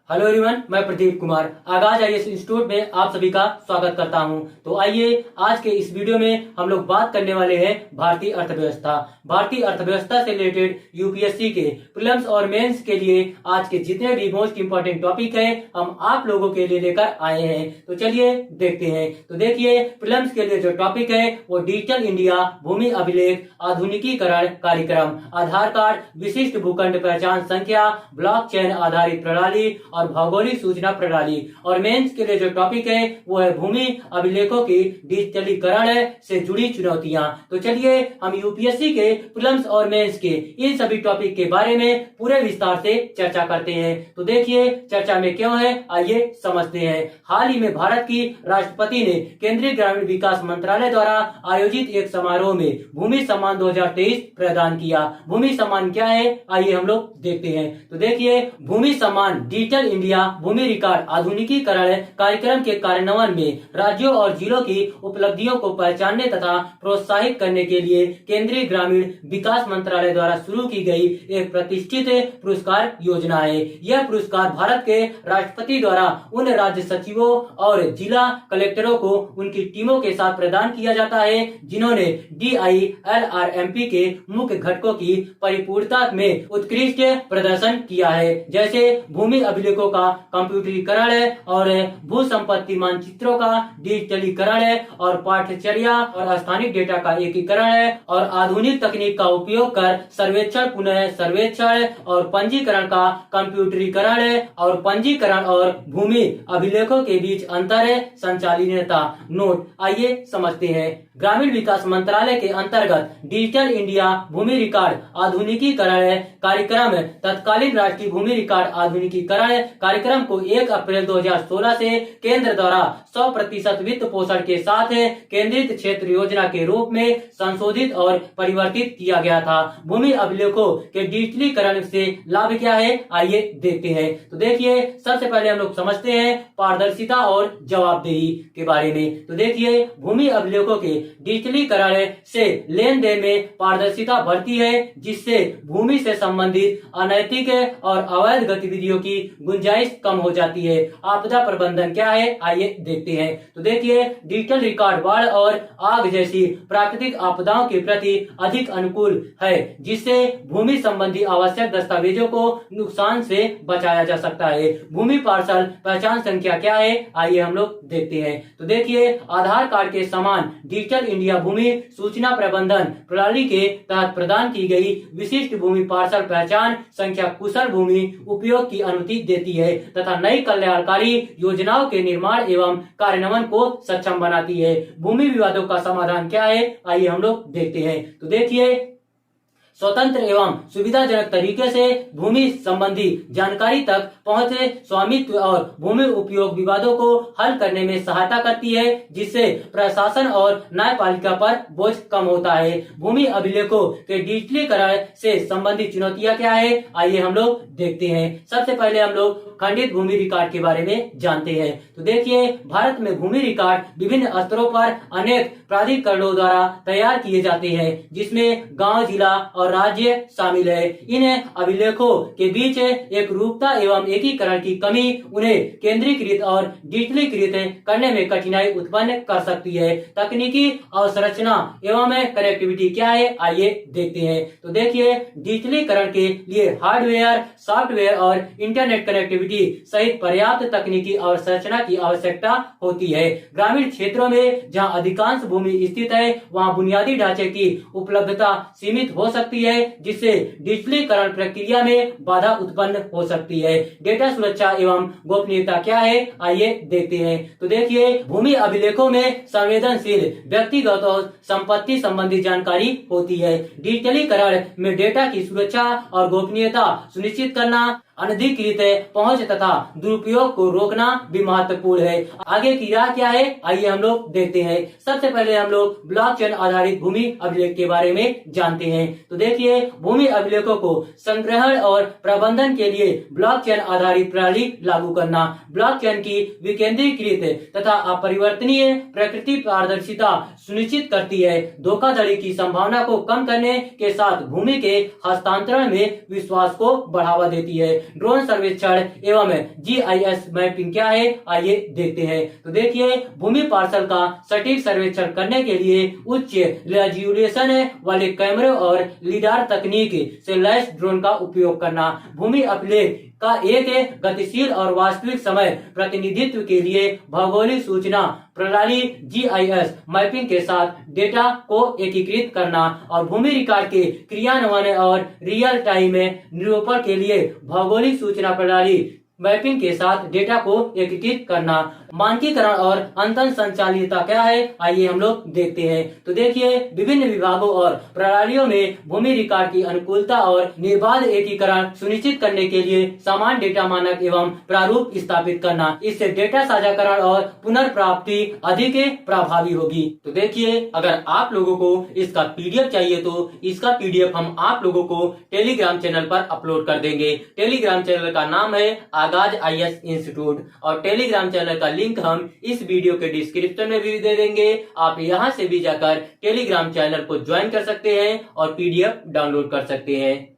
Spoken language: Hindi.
हेलो एवरीवन, मैं प्रदीप कुमार आगाज आईएएस इंस्टीट्यूट में आप सभी का स्वागत करता हूं। तो आइए आज के इस वीडियो में हम लोग बात करने वाले हैं भारतीय अर्थव्यवस्था। भारतीय अर्थव्यवस्था से रिलेटेड यूपीएससी के प्रीलिम्स और मेंस के लिए आज के जितने भी मोस्ट इंपोर्टेंट टॉपिक हैं हम आप लोगों के लिए लेकर आए हैं। तो चलिए देखते हैं। तो देखिए, प्रीलिम्स के लिए जो टॉपिक है वो डिजिटल इंडिया, भूमि अभिलेख, आधुनिकीकरण कार्यक्रम, आधार कार्ड, विशिष्ट भूखंड पहचान संख्या, ब्लॉकचेन आधारित प्रणाली और भौगोलिक सूचना प्रणाली। और मेंस के लिए जो टॉपिक है वो है भूमि अभिलेखों की डिजिटलीकरण से जुड़ी चुनौतियां। तो चलिए हम यूपीएससी के प्रीलिम्स और मेंस के इन सभी टॉपिक के बारे में पूरे विस्तार से चर्चा करते हैं। तो देखिए चर्चा में क्यों है, आइए समझते हैं। हाल ही में भारत की राष्ट्रपति ने केंद्रीय ग्रामीण विकास मंत्रालय द्वारा आयोजित एक समारोह में भूमि सम्मान 2023 प्रदान किया। भूमि सम्मान क्या है, आइए हम लोग देखते हैं। तो देखिए, भूमि सम्मान डिजिटल इंडिया भूमि रिकॉर्ड आधुनिकीकरण कार्यक्रम के कार्यान्वयन में राज्यों और जिलों की उपलब्धियों को पहचानने तथा प्रोत्साहित करने के लिए केंद्रीय ग्रामीण विकास मंत्रालय द्वारा शुरू की गई एक प्रतिष्ठित पुरस्कार योजना है। यह पुरस्कार भारत के राष्ट्रपति द्वारा उन राज्य सचिवों और जिला कलेक्टरों को उनकी टीमों के साथ प्रदान किया जाता है जिन्होंने DILRMP के मुख्य घटकों की परिपूर्णता में उत्कृष्ट प्रदर्शन किया है, जैसे भूमि अभिलेखों का कंप्यूटरीकरण और भू संपत्ति मानचित्रों का डिजिटलीकरण और पाठ्यचर्या और स्थानिक डेटा का एकीकरण और आधुनिक तकनीक का उपयोग कर सर्वेक्षण, पुनः सर्वेक्षण और पंजीकरण का कंप्यूटरीकरण और पंजीकरण और भूमि अभिलेखों के बीच अंतर संचालितता। नोट, आइए समझते हैं। ग्रामीण विकास मंत्रालय के अंतर्गत डिजिटल इंडिया भूमि रिकॉर्ड आधुनिकीकरण कार्यक्रम तत्कालीन राष्ट्रीय भूमि रिकॉर्ड आधुनिकीकरण कार्यक्रम को 1 अप्रैल 2016 से केंद्र द्वारा 100% वित्त पोषण के साथ केंद्रित क्षेत्र योजना के रूप में संशोधित और परिवर्तित किया गया था। भूमि अभिलेखों के डिजिटलीकरण से लाभ क्या है, आइए देखते हैं। तो देखिए, सबसे पहले हम लोग समझते हैं पारदर्शिता और जवाबदेही के बारे में। तो देखिए, भूमि अभिलेखों के डिजिटलीकरण से लेन देन में पारदर्शिता बढ़ती है, जिससे भूमि से संबंधित अनैतिक और अवैध गतिविधियों की गुंजाइश कम हो जाती है। आपदा प्रबंधन क्या है, आइए देखते हैं। तो देखिए, डिजिटल रिकॉर्ड बाढ़ और आग जैसी प्राकृतिक आपदाओं के प्रति अधिक अनुकूल है, जिससे भूमि संबंधी आवश्यक दस्तावेजों को नुकसान से बचाया जा सकता है। भूमि पार्सल पहचान संख्या क्या है, आइए हम लोग देखते हैं। तो देखिए, आधार कार्ड के समान डिजिटल इंडिया भूमि सूचना प्रबंधन प्रणाली के तहत प्रदान की गई विशिष्ट भूमि पार्सल पहचान संख्या कुशल भूमि उपयोग की अनुमति देती है तथा नई कल्याणकारी योजनाओं के निर्माण एवं कार्यान्वयन को सक्षम बनाती है। भूमि विवादों का समाधान क्या है, आइए हम लोग देखते हैं। तो देखिए, स्वतंत्र एवं सुविधाजनक तरीके से भूमि संबंधी जानकारी तक पहुंचे स्वामित्व और भूमि उपयोग विवादों को हल करने में सहायता करती है, जिससे प्रशासन और न्यायपालिका पर बोझ कम होता है। भूमि अभिलेखों के डिजिटलीकरण से संबंधित चुनौतियां क्या है, आइए हम लोग देखते हैं। सबसे पहले हम लोग खंडित भूमि रिकॉर्ड के बारे में जानते हैं। तो देखिए, भारत में भूमि रिकॉर्ड विभिन्न स्तरों पर अनेक प्राधिकरणों द्वारा तैयार किए जाते हैं, जिसमें गांव, जिला और राज्य शामिल है। इन अभिलेखों के बीच एक रूपता एवं एकीकरण की कमी उन्हें केंद्रीकृत और डिजिटलीकृत करने में कठिनाई उत्पन्न कर सकती है। तकनीकी अवसंरचना एवं कनेक्टिविटी क्या है, आइए देखते हैं। तो देखिए, डिजिटलीकरण के लिए हार्डवेयर, सॉफ्टवेयर और इंटरनेट कनेक्टिविटी सहित पर्याप्त तकनीकी अवसंरचना की आवश्यकता होती है। ग्रामीण क्षेत्रों में जहां अधिकांश भूमि स्थित है, वहां बुनियादी ढांचे की उपलब्धता सीमित हो सकती है, जिससे डिजिटलीकरण प्रक्रिया में बाधा उत्पन्न हो सकती है। डेटा सुरक्षा एवं गोपनीयता क्या है, आइए देखते हैं। तो देखिए, भूमि अभिलेखों में संवेदनशील व्यक्तिगत और संपत्ति संबंधी जानकारी होती है। डिजिटलीकरण में डेटा की सुरक्षा और गोपनीयता सुनिश्चित करना, अनधिकृत पहुंच तथा दुरुपयोग को रोकना भी महत्वपूर्ण है। आगे की राह क्या है, आइए हम लोग देखते हैं। सबसे पहले हम लोग ब्लॉकचेन आधारित भूमि अभिलेख के बारे में जानते हैं। तो देखिए, भूमि अभिलेखों को संग्रहण और प्रबंधन के लिए ब्लॉकचेन आधारित प्रणाली लागू करना। ब्लॉकचेन की विकेंद्रीकृत तथा अपरिवर्तनीय प्रकृति पारदर्शिता सुनिश्चित करती है, धोखाधड़ी की संभावना को कम करने के साथ भूमि के हस्तांतरण में विश्वास को बढ़ावा देती है। ड्रोन सर्वेक्षण एवं GIS मैपिंग क्या है, आइए देखते हैं। तो देखिए, भूमि पार्सल का सटीक सर्वेक्षण करने के लिए उच्च रेजोल्यूशन वाले कैमरे और लीडार तकनीक से लैस ड्रोन का उपयोग करना, भूमि अभिलेख का एक गतिशील और वास्तविक समय प्रतिनिधित्व के लिए भौगोलिक सूचना प्रणाली GIS मैपिंग के साथ डेटा को एकीकृत करना और भूमि रिकॉर्ड के क्रियान्वयन और रियल टाइम निरूपण के लिए भौगोलिक सूचना प्रणाली मैपिंग के साथ डेटा को एकीकृत करना। मानकीकरण और अंतर संचालितता क्या है, आइए हम लोग देखते हैं। तो देखिए, विभिन्न विभागों और प्रणालियों में भूमि रिकॉर्ड की अनुकूलता और निर्बाध एकीकरण सुनिश्चित करने के लिए समान डेटा मानक एवं प्रारूप स्थापित करना। इससे डेटा साझाकरण और पुनर्प्राप्ति अधिक प्रभावी होगी। तो देखिए, अगर आप लोगों को इसका PDF चाहिए तो इसका PDF हम आप लोगों को टेलीग्राम चैनल पर अपलोड कर देंगे। टेलीग्राम चैनल का नाम है आगाज IAS इंस्टीट्यूट और टेलीग्राम चैनल का लिंक हम इस वीडियो के डिस्क्रिप्शन में भी दे देंगे। आप यहां से भी जाकर टेलीग्राम चैनल को ज्वाइन कर सकते हैं और PDF डाउनलोड कर सकते हैं।